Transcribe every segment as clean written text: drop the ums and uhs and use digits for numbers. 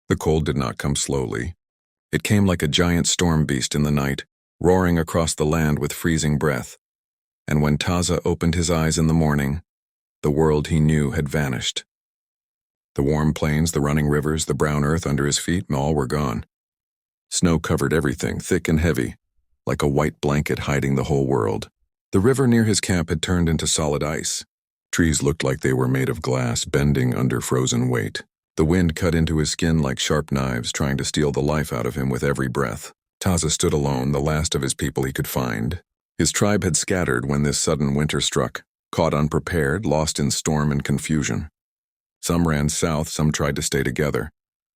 The cold did not come slowly. It came like a giant storm beast in the night, roaring across the land with freezing breath. And when Taza opened his eyes in the morning, the world he knew had vanished. The warm plains, the running rivers, the brown earth under his feet, all were gone. Snow covered everything, thick and heavy, like a white blanket hiding the whole world. The river near his camp had turned into solid ice. Trees looked like they were made of glass, bending under frozen weight. The wind cut into his skin like sharp knives, trying to steal the life out of him with every breath. Taza stood alone, the last of his people he could find. His tribe had scattered when this sudden winter struck, caught unprepared, lost in storm and confusion. Some ran south, some tried to stay together.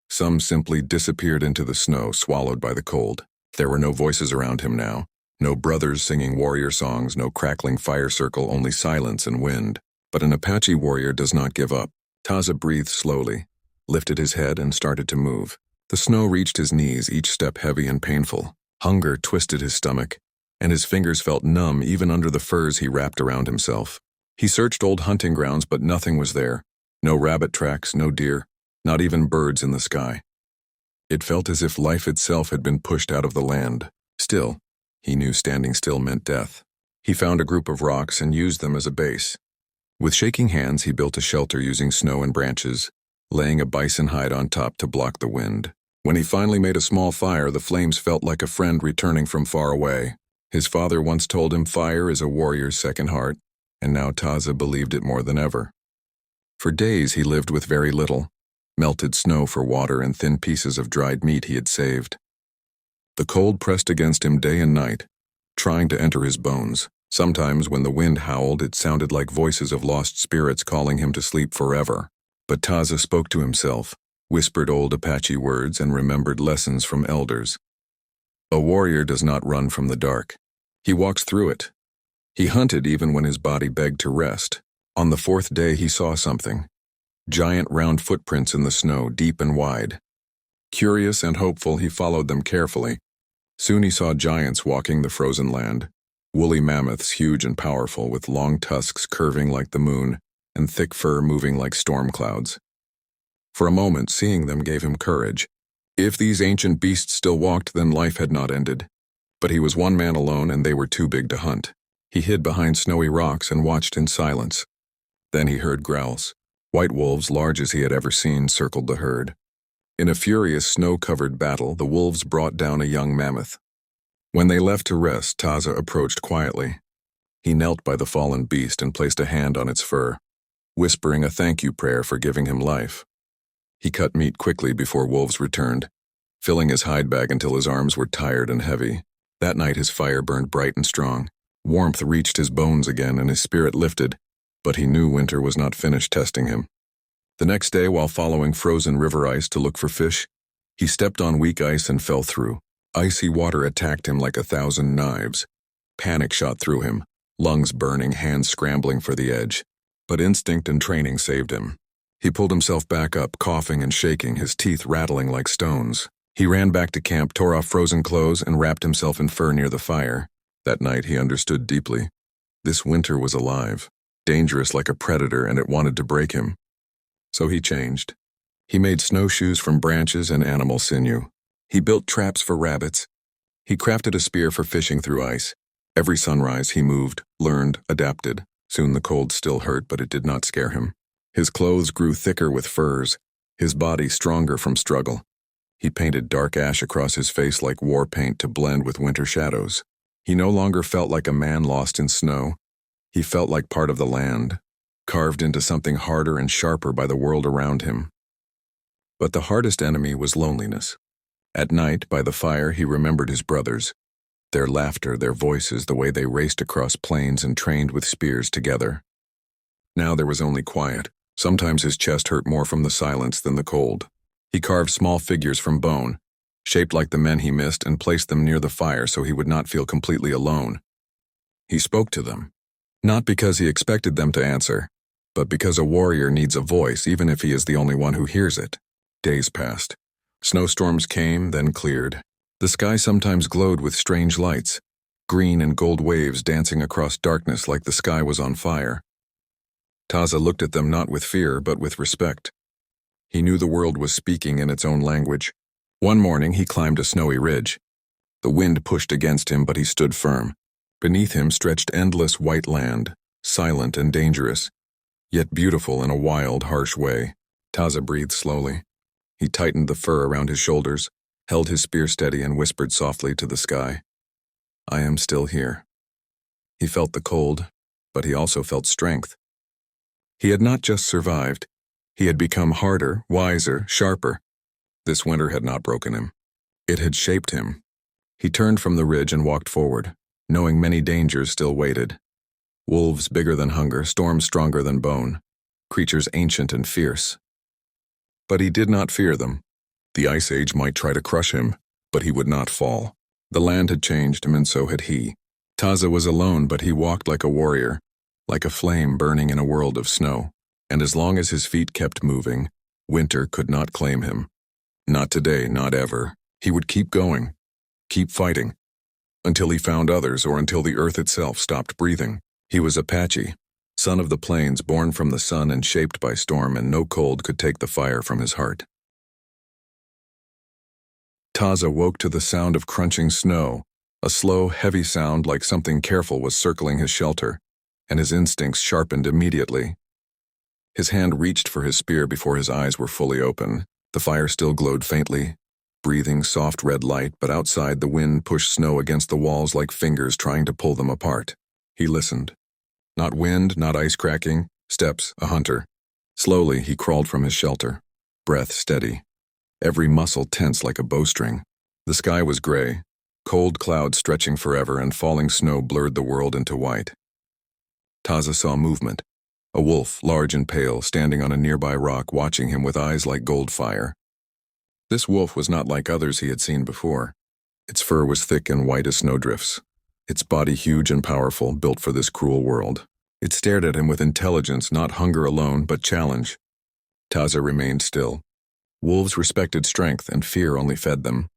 Some simply disappeared into the snow, swallowed by the cold. There were no voices around him now. No brothers singing warrior songs, no crackling fire circle, only silence and wind. But an Apache warrior does not give up. Taza breathed slowly, lifted his head, and started to move. The snow reached his knees, each step heavy and painful. Hunger twisted his stomach, and his fingers felt numb even under the furs he wrapped around himself. He searched old hunting grounds, but nothing was there. No rabbit tracks, no deer, not even birds in the sky. It felt as if life itself had been pushed out of the land. Still, he knew standing still meant death. He found a group of rocks and used them as a base. With shaking hands, he built a shelter using snow and branches, laying a bison hide on top to block the wind. When he finally made a small fire, the flames felt like a friend returning from far away. His father once told him fire is a warrior's second heart, and now Taza believed it more than ever. For days he lived with very little, melted snow for water and thin pieces of dried meat he had saved. The cold pressed against him day and night, trying to enter his bones. Sometimes when the wind howled, it sounded like voices of lost spirits calling him to sleep forever. But Taza spoke to himself, whispered old Apache words, and remembered lessons from elders. A warrior does not run from the dark. He walks through it. He hunted even when his body begged to rest. On the fourth day he saw something. Giant round footprints in the snow, deep and wide. Curious and hopeful, he followed them carefully. Soon he saw giants walking the frozen land. Woolly mammoths, huge and powerful, with long tusks curving like the moon, and thick fur moving like storm clouds. For a moment, seeing them gave him courage. If these ancient beasts still walked, then life had not ended. But he was one man alone, and they were too big to hunt. He hid behind snowy rocks and watched in silence. Then he heard growls. White wolves, large as he had ever seen, circled the herd. In a furious snow-covered battle, the wolves brought down a young mammoth. When they left to rest, Taza approached quietly. He knelt by the fallen beast and placed a hand on its fur, whispering a thank you prayer for giving him life. He cut meat quickly before wolves returned, filling his hide bag until his arms were tired and heavy. That night his fire burned bright and strong. Warmth reached his bones again and his spirit lifted, but he knew winter was not finished testing him. The next day, while following frozen river ice to look for fish, he stepped on weak ice and fell through. Icy water attacked him like 1,000 knives. Panic shot through him, lungs burning, hands scrambling for the edge. But instinct and training saved him. He pulled himself back up, coughing and shaking, his teeth rattling like stones. He ran back to camp, tore off frozen clothes, and wrapped himself in fur near the fire. That night he understood deeply. This winter was alive, dangerous like a predator, and it wanted to break him. So he changed. He made snowshoes from branches and animal sinew. He built traps for rabbits. He crafted a spear for fishing through ice. Every sunrise he moved, learned, adapted. Soon the cold still hurt, but it did not scare him. His clothes grew thicker with furs, his body stronger from struggle. He painted dark ash across his face like war paint to blend with winter shadows. He no longer felt like a man lost in snow. He felt like part of the land, carved into something harder and sharper by the world around him. But the hardest enemy was loneliness. At night, by the fire, he remembered his brothers. Their laughter, their voices, the way they raced across plains and trained with spears together. Now there was only quiet. Sometimes his chest hurt more from the silence than the cold. He carved small figures from bone, shaped like the men he missed, and placed them near the fire so he would not feel completely alone. He spoke to them, not because he expected them to answer, but because a warrior needs a voice even if he is the only one who hears it. Days passed. Snowstorms came, then cleared. The sky sometimes glowed with strange lights, green and gold waves dancing across darkness like the sky was on fire. Taza looked at them not with fear, but with respect. He knew the world was speaking in its own language. One morning he climbed a snowy ridge. The wind pushed against him, but he stood firm. Beneath him stretched endless white land, silent and dangerous, yet beautiful in a wild, harsh way. Taza breathed slowly. He tightened the fur around his shoulders, held his spear steady, and whispered softly to the sky, "I am still here." He felt the cold, but he also felt strength. He had not just survived. He had become harder, wiser, sharper. This winter had not broken him. It had shaped him. He turned from the ridge and walked forward, knowing many dangers still waited. Wolves bigger than hunger, storms stronger than bone, creatures ancient and fierce. But he did not fear them. The Ice Age might try to crush him, but he would not fall. The land had changed him, and so had he. Taza was alone, but he walked like a warrior, like a flame burning in a world of snow. And as long as his feet kept moving, winter could not claim him. Not today, not ever. He would keep going, keep fighting, until he found others or until the earth itself stopped breathing. He was Apache, son of the plains, born from the sun and shaped by storm, and no cold could take the fire from his heart. Taza woke to the sound of crunching snow, a slow, heavy sound like something careful was circling his shelter, and his instincts sharpened immediately. His hand reached for his spear before his eyes were fully open. The fire still glowed faintly, breathing soft red light, but outside the wind pushed snow against the walls like fingers trying to pull them apart. He listened. Not wind, not ice cracking, steps, a hunter. Slowly he crawled from his shelter, breath steady, every muscle tense like a bowstring. The sky was gray, cold clouds stretching forever, and falling snow blurred the world into white. Taza saw movement. A wolf, large and pale, standing on a nearby rock, watching him with eyes like gold fire. This wolf was not like others he had seen before. Its fur was thick and white as snowdrifts, its body huge and powerful, built for this cruel world. It stared at him with intelligence, not hunger alone, but challenge. Taza remained still. Wolves respected strength, and fear only fed them.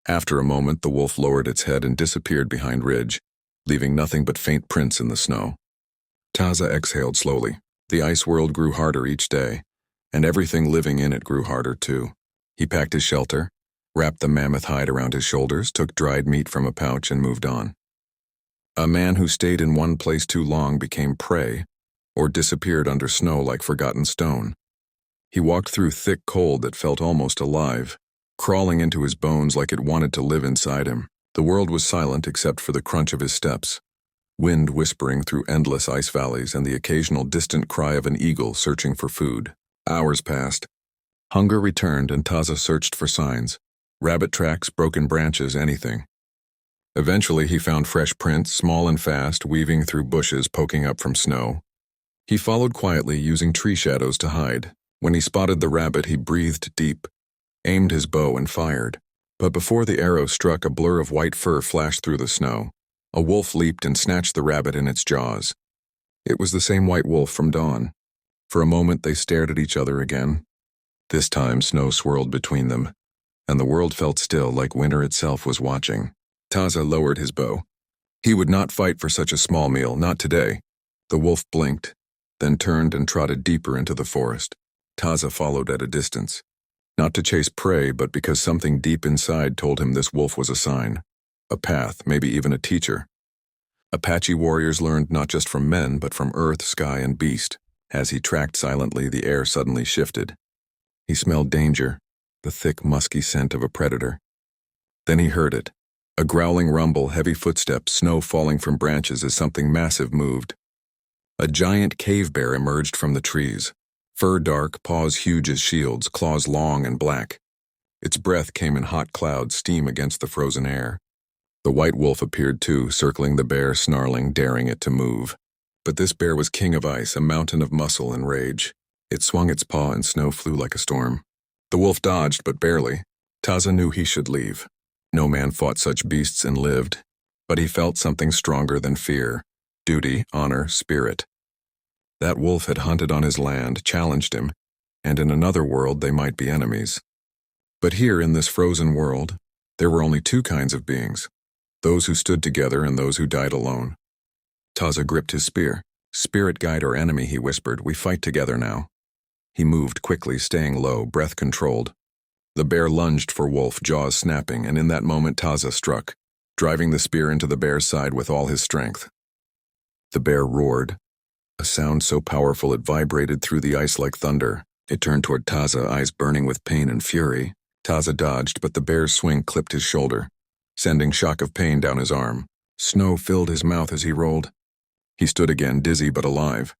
After a moment, the wolf lowered its head and disappeared behind ridge, leaving nothing but faint prints in the snow. Taza exhaled slowly. The ice world grew harder each day, and everything living in it grew harder too. He packed his shelter, wrapped the mammoth hide around his shoulders, took dried meat from a pouch, and moved on. A man who stayed in one place too long became prey, or disappeared under snow like forgotten stone. He walked through thick cold that felt almost alive, crawling into his bones like it wanted to live inside him. The world was silent except for the crunch of his steps, wind whispering through endless ice valleys, and the occasional distant cry of an eagle searching for food. Hours passed. Hunger returned, and Taza searched for signs. Rabbit tracks, broken branches, anything. Eventually he found fresh prints, small and fast, weaving through bushes poking up from snow. He followed quietly, using tree shadows to hide. When he spotted the rabbit, he breathed deep, aimed his bow, and fired. But before the arrow struck, a blur of white fur flashed through the snow. A wolf leaped and snatched the rabbit in its jaws. It was the same white wolf from dawn. For a moment they stared at each other again. This time snow swirled between them, and the world felt still, like winter itself was watching. Taza lowered his bow. He would not fight for such a small meal, not today. The wolf blinked, then turned and trotted deeper into the forest. Taza followed at a distance, not to chase prey, but because something deep inside told him this wolf was a sign. A path, maybe even a teacher. Apache warriors learned not just from men, but from earth, sky, and beast. As he tracked silently, the air suddenly shifted. He smelled danger, the thick, musky scent of a predator. Then he heard it. A growling rumble, heavy footsteps, snow falling from branches as something massive moved. A giant cave bear emerged from the trees. Fur dark, paws huge as shields, claws long and black. Its breath came in hot clouds, steam against the frozen air. The white wolf appeared too, circling the bear, snarling, daring it to move. But this bear was king of ice, a mountain of muscle and rage. It swung its paw and snow flew like a storm. The wolf dodged, but barely. Taza knew he should leave. No man fought such beasts and lived. But he felt something stronger than fear. Duty, honor, spirit. That wolf had hunted on his land, challenged him, and in another world they might be enemies. But here in this frozen world, there were only two kinds of beings. Those who stood together and those who died alone. Taza gripped his spear. "Spirit guide or enemy," he whispered. "We fight together now." He moved quickly, staying low, breath controlled. The bear lunged for Wolf, jaws snapping, and in that moment Taza struck, driving the spear into the bear's side with all his strength. The bear roared, a sound so powerful it vibrated through the ice like thunder. It turned toward Taza, eyes burning with pain and fury. Taza dodged, but the bear's swing clipped his shoulder, sending shock of pain down his arm. Snow filled his mouth as he rolled. He stood again, dizzy but alive.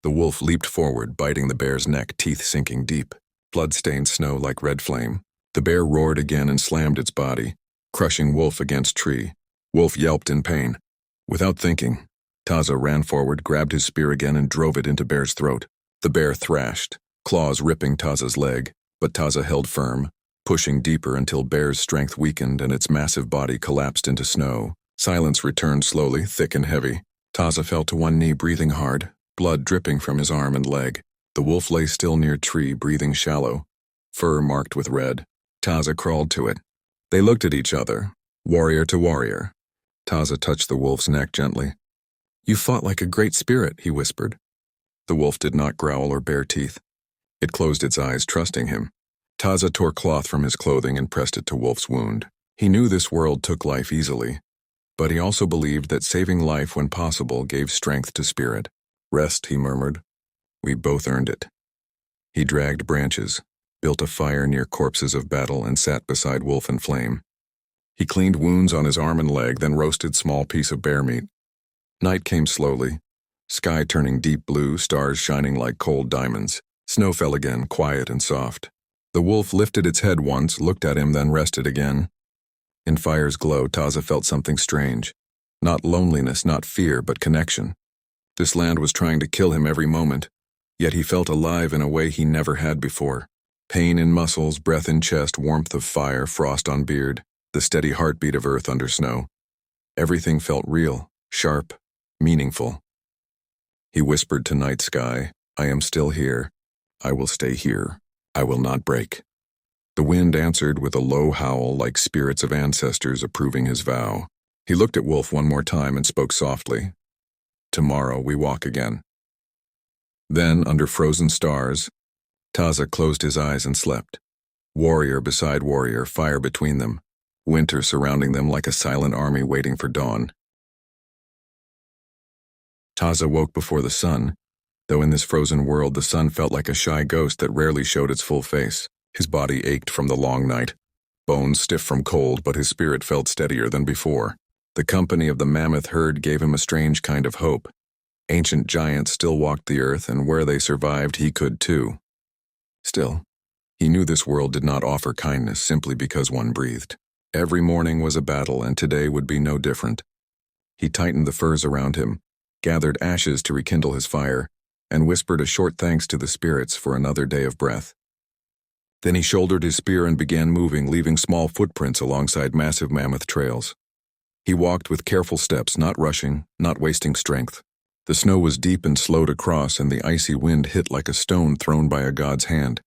The wolf leaped forward, biting the bear's neck, teeth sinking deep. Blood-stained snow like red flame. The bear roared again and slammed its body, crushing Wolf against tree. Wolf yelped in pain. Without thinking, Taza ran forward, grabbed his spear again and drove it into Bear's throat. The bear thrashed, claws ripping Taza's leg, but Taza held firm, pushing deeper until Bear's strength weakened and its massive body collapsed into snow. Silence returned slowly, thick and heavy. Taza fell to one knee, breathing hard, blood dripping from his arm and leg. The wolf lay still near tree, breathing shallow, fur marked with red. Taza crawled to it. They looked at each other, warrior to warrior. Taza touched the wolf's neck gently. "You fought like a great spirit," he whispered. The wolf did not growl or bare teeth. It closed its eyes, trusting him. Taza tore cloth from his clothing and pressed it to Wolf's wound. He knew this world took life easily, but he also believed that saving life when possible gave strength to spirit. "Rest," he murmured. "We both earned it." He dragged branches, built a fire near corpses of battle, and sat beside Wolf and Flame. He cleaned wounds on his arm and leg, then roasted small piece of bear meat. Night came slowly, sky turning deep blue, stars shining like cold diamonds. Snow fell again, quiet and soft. The wolf lifted its head once, looked at him, then rested again. In fire's glow, Taza felt something strange. Not loneliness, not fear, but connection. This land was trying to kill him every moment, yet he felt alive in a way he never had before. Pain in muscles, breath in chest, warmth of fire, frost on beard, the steady heartbeat of earth under snow. Everything felt real, sharp, meaningful. He whispered to night sky, "I am still here. I will stay here. I will not break." The wind answered with a low howl like spirits of ancestors approving his vow. He looked at Wolf one more time and spoke softly. "Tomorrow we walk again." Then, under frozen stars, Taza closed his eyes and slept. Warrior beside warrior, fire between them, winter surrounding them like a silent army waiting for dawn. Taza woke before the sun, though in this frozen world the sun felt like a shy ghost that rarely showed its full face. His body ached from the long night, bones stiff from cold, but his spirit felt steadier than before. The company of the mammoth herd gave him a strange kind of hope. Ancient giants still walked the earth, and where they survived, he could too. Still, he knew this world did not offer kindness simply because one breathed. Every morning was a battle, and today would be no different. He tightened the furs around him, gathered ashes to rekindle his fire, and whispered a short thanks to the spirits for another day of breath. Then he shouldered his spear and began moving, leaving small footprints alongside massive mammoth trails. He walked with careful steps, not rushing, not wasting strength. The snow was deep and slow to cross, and the icy wind hit like a stone thrown by a god's hand.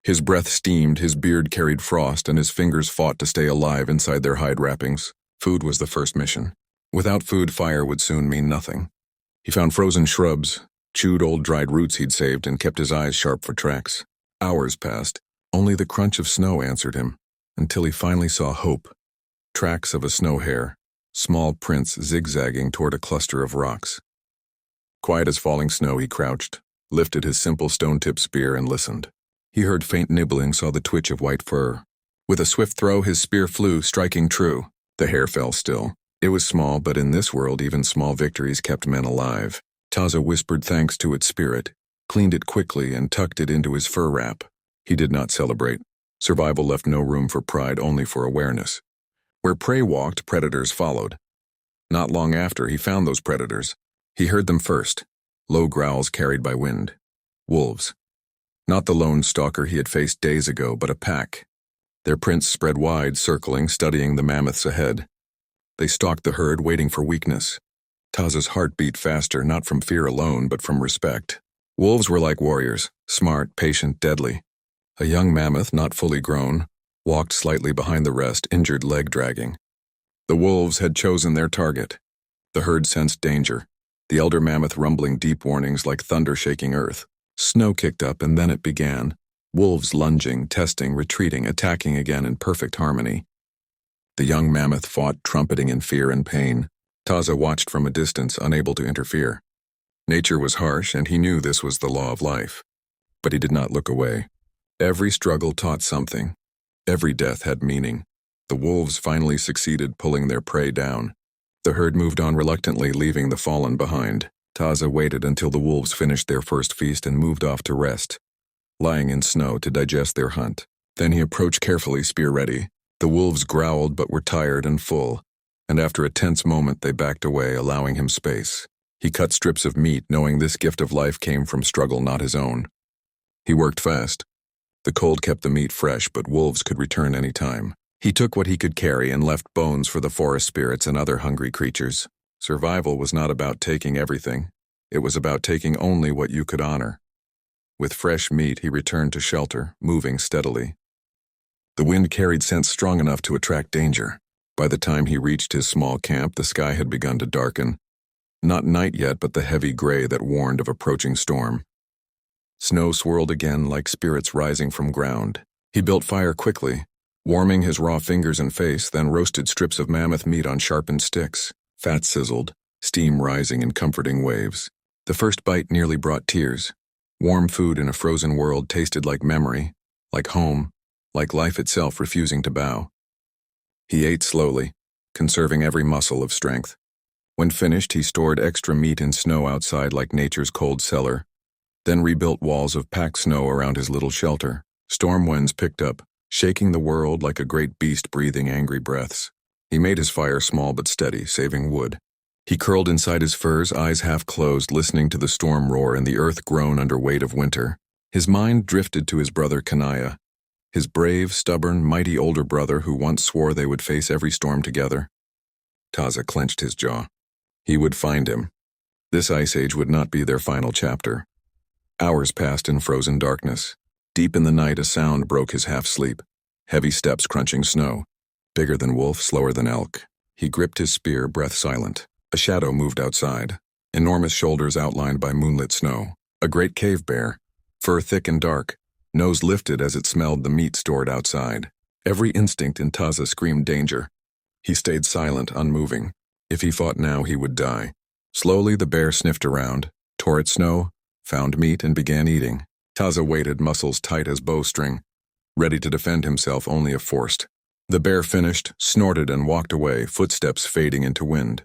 His breath steamed, his beard carried frost, and his fingers fought to stay alive inside their hide wrappings. Food was the first mission. Without food, fire would soon mean nothing. He found frozen shrubs, chewed old dried roots he'd saved, and kept his eyes sharp for tracks. Hours passed. Only the crunch of snow answered him, until he finally saw hope. Tracks of a snow hare, small prints zigzagging toward a cluster of rocks. Quiet as falling snow, he crouched, lifted his simple stone-tipped spear, and listened. He heard faint nibbling, saw the twitch of white fur. With a swift throw, his spear flew, striking true. The hare fell still. It was small, but in this world, even small victories kept men alive. Taza whispered thanks to its spirit, cleaned it quickly, and tucked it into his fur wrap. He did not celebrate. Survival left no room for pride, only for awareness. Where prey walked, predators followed. Not long after, he found those predators. He heard them first, low growls carried by wind. Wolves. Not the lone stalker he had faced days ago, but a pack. Their prints spread wide, circling, studying the mammoths ahead. They stalked the herd, waiting for weakness. Taza's heart beat faster, not from fear alone, but from respect. Wolves were like warriors, smart, patient, deadly. A young mammoth, not fully grown, walked slightly behind the rest, injured leg dragging. The wolves had chosen their target. The herd sensed danger, the elder mammoth rumbling deep warnings like thunder shaking earth. Snow kicked up, and then it began. Wolves lunging, testing, retreating, attacking again in perfect harmony. The young mammoth fought, trumpeting in fear and pain. Taza watched from a distance, unable to interfere. Nature was harsh, and he knew this was the law of life. But he did not look away. Every struggle taught something. Every death had meaning. The wolves finally succeeded, pulling their prey down. The herd moved on reluctantly, leaving the fallen behind. Taza waited until the wolves finished their first feast and moved off to rest, lying in snow to digest their hunt. Then he approached carefully, spear ready. The wolves growled but were tired and full, and after a tense moment they backed away, allowing him space. He cut strips of meat, knowing this gift of life came from struggle, not his own. He worked fast. The cold kept the meat fresh, but wolves could return any time. He took what he could carry and left bones for the forest spirits and other hungry creatures. Survival was not about taking everything. It was about taking only what you could honor. With fresh meat, he returned to shelter, moving steadily. The wind carried scents strong enough to attract danger. By the time he reached his small camp, the sky had begun to darken. Not night yet, but the heavy gray that warned of approaching storm. Snow swirled again like spirits rising from ground. He built fire quickly, warming his raw fingers and face, then roasted strips of mammoth meat on sharpened sticks. Fat sizzled, steam rising in comforting waves. The first bite nearly brought tears. Warm food in a frozen world tasted like memory, like home, like life itself refusing to bow. He ate slowly, conserving every muscle of strength. When finished, he stored extra meat in snow outside like nature's cold cellar, then rebuilt walls of packed snow around his little shelter. Storm winds picked up, shaking the world like a great beast breathing angry breaths. He made his fire small but steady, saving wood. He curled inside his furs, eyes half closed, listening to the storm roar and the earth groan under weight of winter. His mind drifted to his brother Kanaya, his brave, stubborn, mighty older brother who once swore they would face every storm together. Taza clenched his jaw. He would find him. This ice age would not be their final chapter. Hours passed in frozen darkness. Deep in the night, a sound broke his half-sleep. Heavy steps crunching snow. Bigger than wolf, slower than elk. He gripped his spear, breath silent. A shadow moved outside, enormous shoulders outlined by moonlit snow. A great cave bear, fur thick and dark, nose lifted as it smelled the meat stored outside. Every instinct in Taza screamed danger. He stayed silent, unmoving. If he fought now, he would die. Slowly, the bear sniffed around, tore at snow, found meat, and began eating. Taza waited, muscles tight as bowstring, ready to defend himself only if forced. The bear finished, snorted, and walked away, footsteps fading into wind.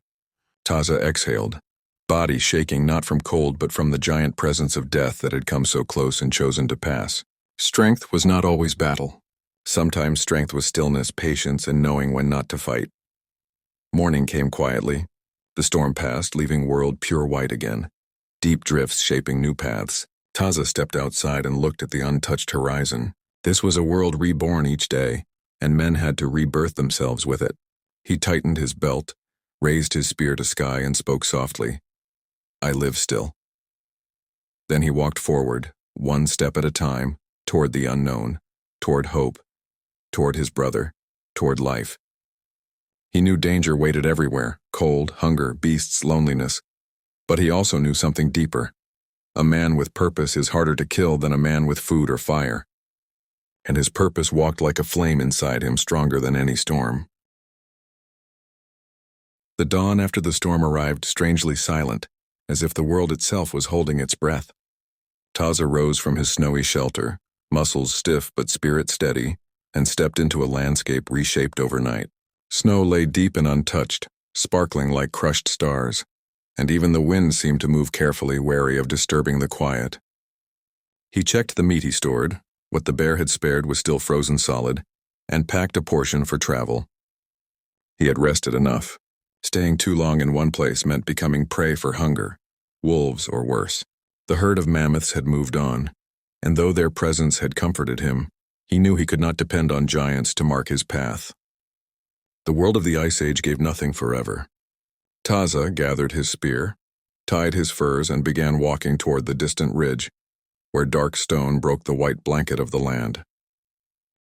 Taza exhaled, body shaking not from cold but from the giant presence of death that had come so close and chosen to pass. Strength was not always battle. Sometimes strength was stillness, patience, and knowing when not to fight. Morning came quietly. The storm passed, leaving world pure white again. Deep drifts shaping new paths. Taza stepped outside and looked at the untouched horizon. This was a world reborn each day, and men had to rebirth themselves with it. He tightened his belt, raised his spear to sky, and spoke softly. I live still. Then he walked forward, one step at a time, toward the unknown, toward hope, toward his brother, toward life. He knew danger waited everywhere, cold, hunger, beasts, loneliness. But he also knew something deeper. A man with purpose is harder to kill than a man with food or fire. And his purpose walked like a flame inside him, stronger than any storm. The dawn after the storm arrived strangely silent, as if the world itself was holding its breath. Taza rose from his snowy shelter, muscles stiff but spirit steady, and stepped into a landscape reshaped overnight. Snow lay deep and untouched, sparkling like crushed stars, and even the wind seemed to move carefully, wary of disturbing the quiet. He checked the meat he stored. What the bear had spared was still frozen solid, and packed a portion for travel. He had rested enough. Staying too long in one place meant becoming prey for hunger, wolves or worse. The herd of mammoths had moved on, and though their presence had comforted him, he knew he could not depend on giants to mark his path. The world of the Ice Age gave nothing forever. Taza gathered his spear, tied his furs, and began walking toward the distant ridge, where dark stone broke the white blanket of the land.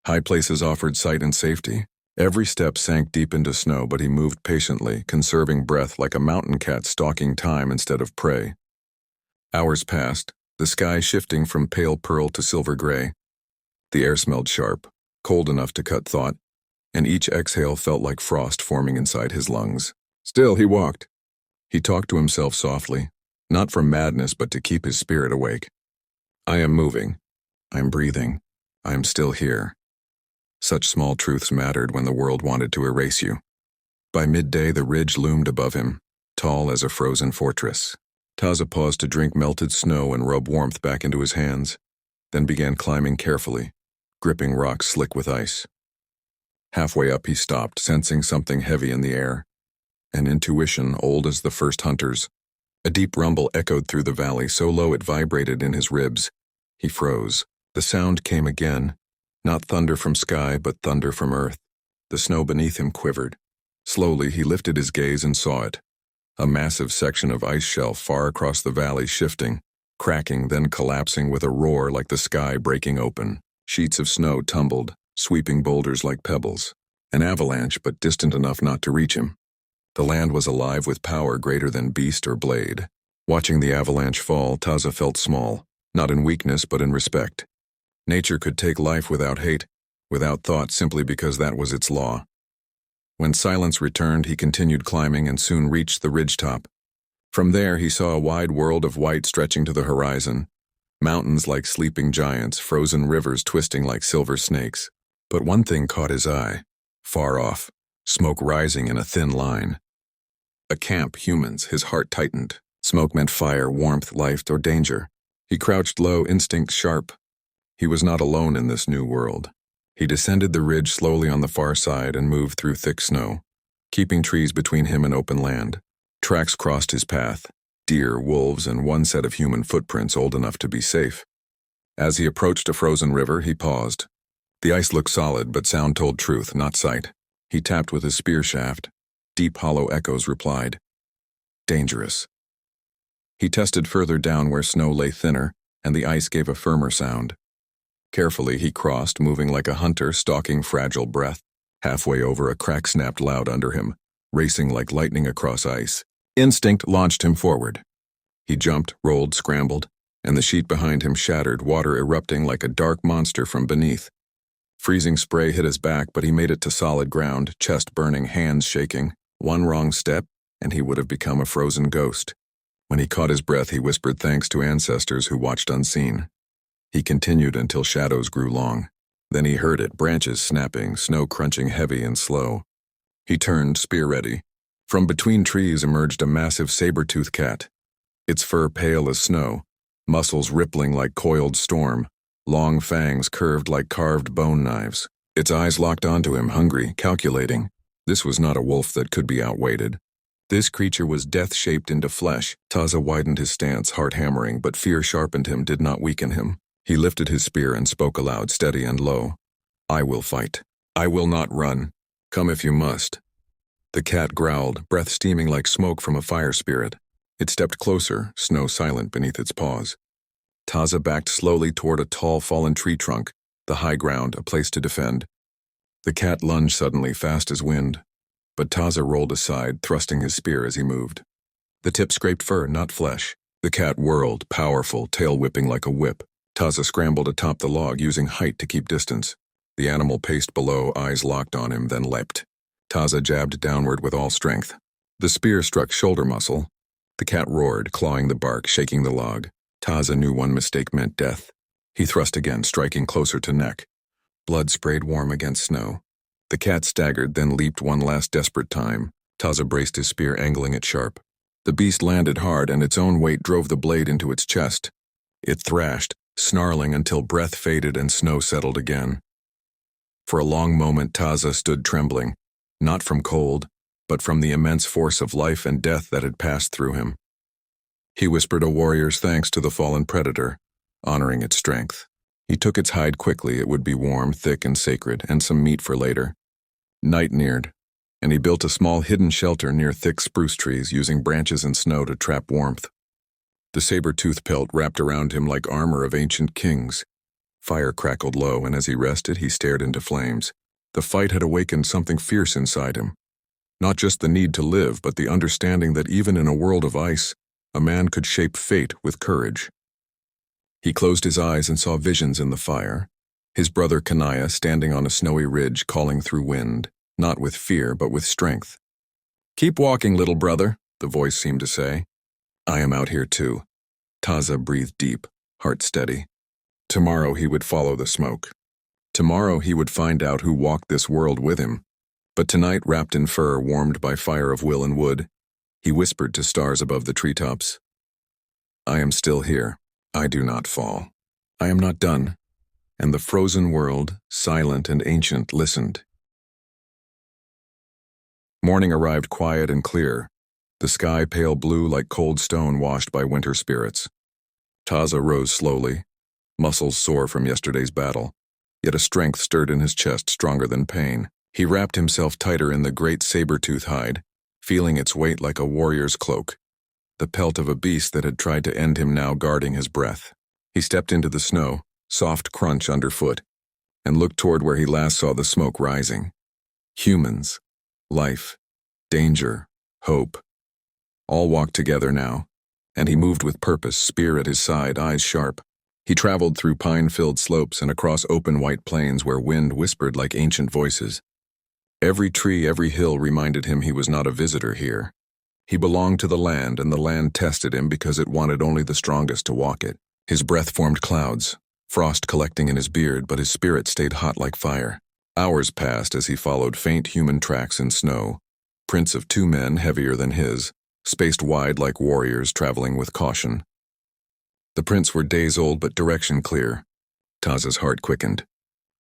High places offered sight and safety. Every step sank deep into snow, but he moved patiently, conserving breath like a mountain cat stalking time instead of prey. Hours passed, the sky shifting from pale pearl to silver gray. The air smelled sharp, cold enough to cut thought, and each exhale felt like frost forming inside his lungs. Still, he walked. He talked to himself softly, not from madness but to keep his spirit awake. I am moving. I am breathing. I am still here. Such small truths mattered when the world wanted to erase you. By midday, the ridge loomed above him, tall as a frozen fortress. Taza paused to drink melted snow and rub warmth back into his hands, then began climbing carefully, gripping rocks slick with ice. Halfway up, he stopped, sensing something heavy in the air. An intuition old as the first hunters. A deep rumble echoed through the valley, so low it vibrated in his ribs. He froze. The sound came again, not thunder from sky, but thunder from earth. The snow beneath him quivered. Slowly, he lifted his gaze and saw it. A massive section of ice shelf far across the valley, shifting, cracking, then collapsing with a roar like the sky breaking open. Sheets of snow tumbled, sweeping boulders like pebbles. An avalanche, but distant enough not to reach him. The land was alive with power greater than beast or blade. Watching the avalanche fall, Taza felt small, not in weakness but in respect. Nature could take life without hate, without thought, simply because that was its law. When silence returned, he continued climbing and soon reached the ridgetop. From there, he saw a wide world of white stretching to the horizon. Mountains like sleeping giants, frozen rivers twisting like silver snakes. But one thing caught his eye. Far off, smoke rising in a thin line. A camp, humans. His heart tightened. Smoke meant fire, warmth, life, or danger. He crouched low, instinct sharp. He was not alone in this new world. He descended the ridge slowly on the far side and moved through thick snow, keeping trees between him and open land. Tracks crossed his path, deer, wolves, and one set of human footprints old enough to be safe. As he approached a frozen river, he paused. The ice looked solid, but sound told truth, not sight. He tapped with his spear shaft. Deep, hollow echoes replied. Dangerous. He tested further down where snow lay thinner, and the ice gave a firmer sound. Carefully, he crossed, moving like a hunter stalking fragile breath. Halfway over, a crack snapped loud under him, racing like lightning across ice. Instinct launched him forward. He jumped, rolled, scrambled, and the sheet behind him shattered, water erupting like a dark monster from beneath. Freezing spray hit his back, but he made it to solid ground, chest burning, hands shaking. One wrong step, and he would have become a frozen ghost. When he caught his breath, he whispered thanks to ancestors who watched unseen. He continued until shadows grew long. Then he heard it, branches snapping, snow crunching heavy and slow. He turned, spear ready. From between trees emerged a massive saber-toothed cat, its fur pale as snow, muscles rippling like coiled storm, long fangs curved like carved bone knives. Its eyes locked onto him, hungry, calculating. This was not a wolf that could be outweighted. This creature was death-shaped into flesh. Taza widened his stance, heart hammering, but fear sharpened him, did not weaken him. He lifted his spear and spoke aloud, steady and low. I will fight. I will not run. Come if you must. The cat growled, breath steaming like smoke from a fire spirit. It stepped closer, snow silent beneath its paws. Taza backed slowly toward a tall fallen tree trunk, the high ground, a place to defend. The cat lunged suddenly, fast as wind, but Taza rolled aside, thrusting his spear as he moved. The tip scraped fur, not flesh. The cat whirled, powerful, tail whipping like a whip. Taza scrambled atop the log, using height to keep distance. The animal paced below, eyes locked on him, then leapt. Taza jabbed downward with all strength. The spear struck shoulder muscle. The cat roared, clawing the bark, shaking the log. Taza knew one mistake meant death. He thrust again, striking closer to neck. Blood sprayed warm against snow. The cat staggered, then leaped one last desperate time. Taza braced his spear, angling it sharp. The beast landed hard, and its own weight drove the blade into its chest. It thrashed, snarling until breath faded and snow settled again. For a long moment, Taza stood trembling, not from cold, but from the immense force of life and death that had passed through him. He whispered a warrior's thanks to the fallen predator, honoring its strength. He took its hide quickly. It would be warm, thick, and sacred, and some meat for later. Night neared, and he built a small hidden shelter near thick spruce trees, using branches and snow to trap warmth. The saber-tooth pelt wrapped around him like armor of ancient kings. Fire crackled low, and as he rested, he stared into flames. The fight had awakened something fierce inside him. Not just the need to live, but the understanding that even in a world of ice, a man could shape fate with courage. He closed his eyes and saw visions in the fire. His brother Kanaya standing on a snowy ridge calling through wind, not with fear but with strength. "Keep walking, little brother," the voice seemed to say. "I am out here too." Taza breathed deep, heart steady. Tomorrow he would follow the smoke. Tomorrow he would find out who walked this world with him. But tonight, wrapped in fur warmed by fire of will and wood, he whispered to stars above the treetops, "I am still here. I do not fall. I am not done." And the frozen world, silent and ancient, listened. Morning arrived quiet and clear, the sky pale blue like cold stone washed by winter spirits. Taza rose slowly, muscles sore from yesterday's battle, yet a strength stirred in his chest stronger than pain. He wrapped himself tighter in the great saber-tooth hide, feeling its weight like a warrior's cloak, the pelt of a beast that had tried to end him now guarding his breath. He stepped into the snow, soft crunch underfoot, and looked toward where he last saw the smoke rising. Humans, life, danger, hope, all walked together now, and he moved with purpose, spear at his side, eyes sharp. He traveled through pine-filled slopes and across open white plains where wind whispered like ancient voices. Every tree, every hill reminded him he was not a visitor here. He belonged to the land, and the land tested him because it wanted only the strongest to walk it. His breath formed clouds, frost collecting in his beard, but his spirit stayed hot like fire. Hours passed as he followed faint human tracks in snow, prints of two men heavier than his, spaced wide like warriors traveling with caution. The prints were days old but direction clear. Taza's heart quickened.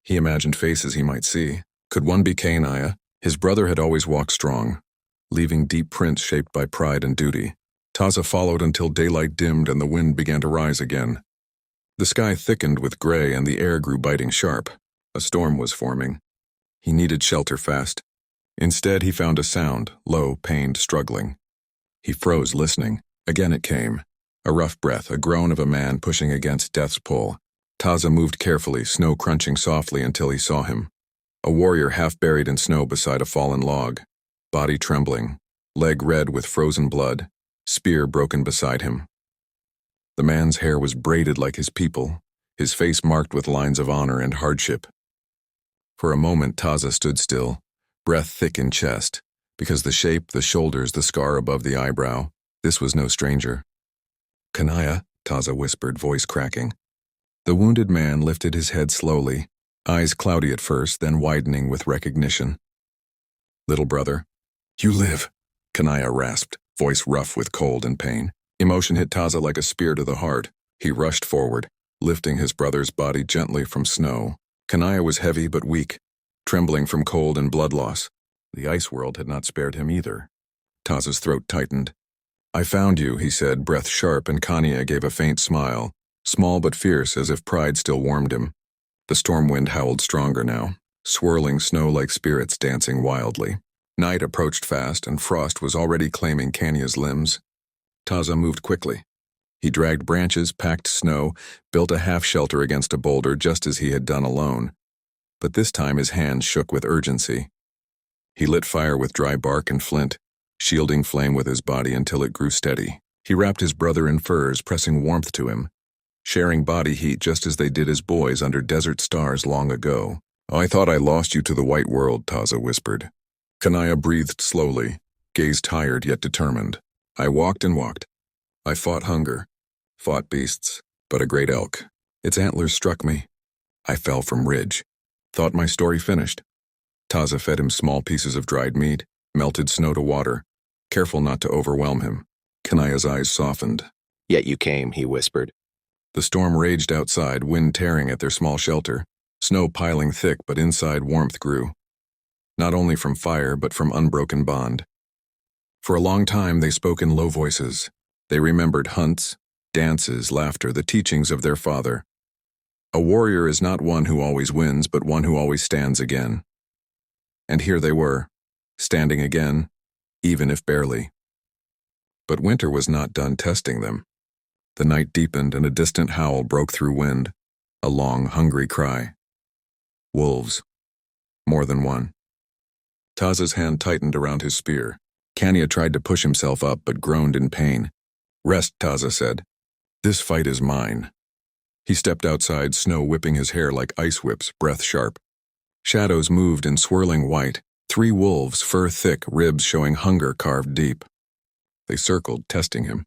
He imagined faces he might see. Could one be Kanaya? His brother had always walked strong, leaving deep prints shaped by pride and duty. Taza followed until daylight dimmed and the wind began to rise again. The sky thickened with gray and the air grew biting sharp. A storm was forming. He needed shelter fast. Instead, he found a sound, low, pained, struggling. He froze, listening. Again it came. A rough breath, a groan of a man pushing against death's pull. Taza moved carefully, snow crunching softly until he saw him. A warrior half buried in snow beside a fallen log, body trembling, leg red with frozen blood, spear broken beside him. The man's hair was braided like his people, his face marked with lines of honor and hardship. For a moment Taza stood still, breath thick in chest, because the shape, the shoulders, the scar above the eyebrow, this was no stranger. "Kanaya," Taza whispered, voice cracking. The wounded man lifted his head slowly, eyes cloudy at first, then widening with recognition. "Little brother." "You live," Kanaya rasped, voice rough with cold and pain. Emotion hit Taza like a spear to the heart. He rushed forward, lifting his brother's body gently from snow. Kanaya was heavy but weak, trembling from cold and blood loss. The ice world had not spared him either. Taza's throat tightened. "I found you," he said, breath sharp, and Kanaya gave a faint smile, small but fierce, as if pride still warmed him. The storm wind howled stronger now, swirling snow like spirits dancing wildly. Night approached fast, and frost was already claiming Kanya's limbs. Taza moved quickly. He dragged branches, packed snow, built a half-shelter against a boulder just as he had done alone. But this time his hands shook with urgency. He lit fire with dry bark and flint, shielding flame with his body until it grew steady. He wrapped his brother in furs, pressing warmth to him, sharing body heat just as they did as boys under desert stars long ago. "Oh, I thought I lost you to the white world," Taza whispered. Kanaya breathed slowly, gaze tired yet determined. "I walked and walked. I fought hunger, fought beasts, but a great elk. Its antlers struck me. I fell from ridge. Thought my story finished." Taza fed him small pieces of dried meat, melted snow to water, careful not to overwhelm him. Kanaya's eyes softened. "Yet you came," he whispered. The storm raged outside, wind tearing at their small shelter, snow piling thick, but inside warmth grew. Not only from fire, but from unbroken bond. For a long time they spoke in low voices. They remembered hunts, dances, laughter, the teachings of their father. A warrior is not one who always wins, but one who always stands again. And here they were, standing again, even if barely. But winter was not done testing them. The night deepened and a distant howl broke through wind, a long, hungry cry. Wolves. More than one. Taza's hand tightened around his spear. Kanya tried to push himself up but groaned in pain. "Rest," Taza said. "This fight is mine." He stepped outside, snow whipping his hair like ice whips, breath sharp. Shadows moved in swirling white, 3 wolves, fur thick, ribs showing hunger carved deep. They circled, testing him.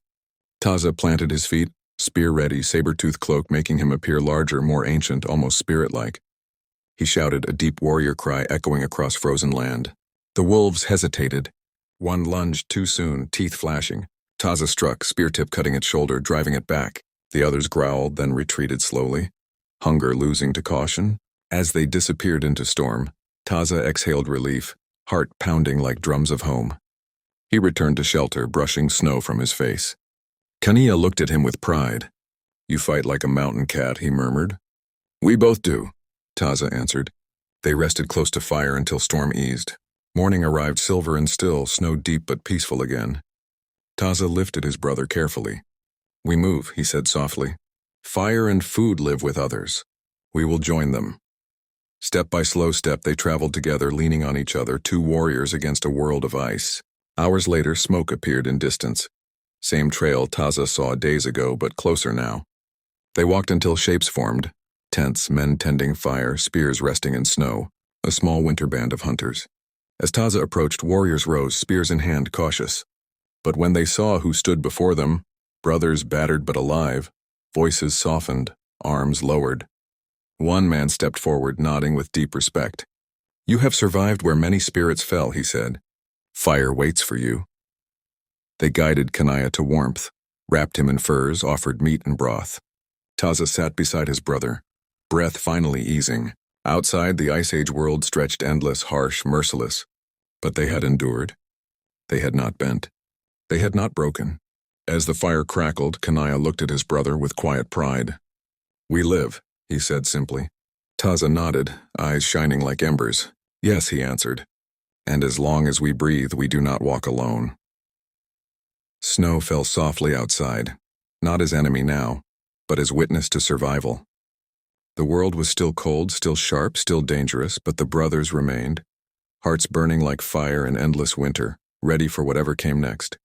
Taza planted his feet, spear ready, saber-toothed cloak making him appear larger, more ancient, almost spirit-like. He shouted, a deep warrior cry echoing across frozen land. The wolves hesitated. One lunged too soon, teeth flashing. Taza struck, spear tip cutting its shoulder, driving it back. The others growled, then retreated slowly, hunger losing to caution. As they disappeared into storm, Taza exhaled relief, heart pounding like drums of home. He returned to shelter, brushing snow from his face. Kania looked at him with pride. You fight like a mountain cat, he murmured. We both do, Taza answered. They rested close to fire until storm eased. Morning arrived silver and still, snow deep but peaceful again. Taza lifted his brother carefully. We move, he said softly. Fire and food live with others. We will join them. Step by slow step they traveled together, leaning on each other, 2 warriors against a world of ice. Hours later, smoke appeared in distance. Same trail Taza saw days ago, but closer now. They walked until shapes formed. Tents, men tending fire, spears resting in snow. A small winter band of hunters. As Taza approached, warriors rose, spears in hand, cautious. But when they saw who stood before them, brothers battered but alive, voices softened, arms lowered. One man stepped forward, nodding with deep respect. You have survived where many spirits fell, he said. Fire waits for you. They guided Kanaya to warmth, wrapped him in furs, offered meat and broth. Taza sat beside his brother, breath finally easing. Outside, the Ice Age world stretched endless, harsh, merciless. But they had endured. They had not bent. They had not broken. As the fire crackled, Kanaya looked at his brother with quiet pride. We live, he said simply. Taza nodded, eyes shining like embers. Yes, he answered. And as long as we breathe, we do not walk alone. Snow fell softly outside, not as enemy now, but as witness to survival. The world was still cold, still sharp, still dangerous, but the brothers remained, hearts burning like fire in endless winter, ready for whatever came next.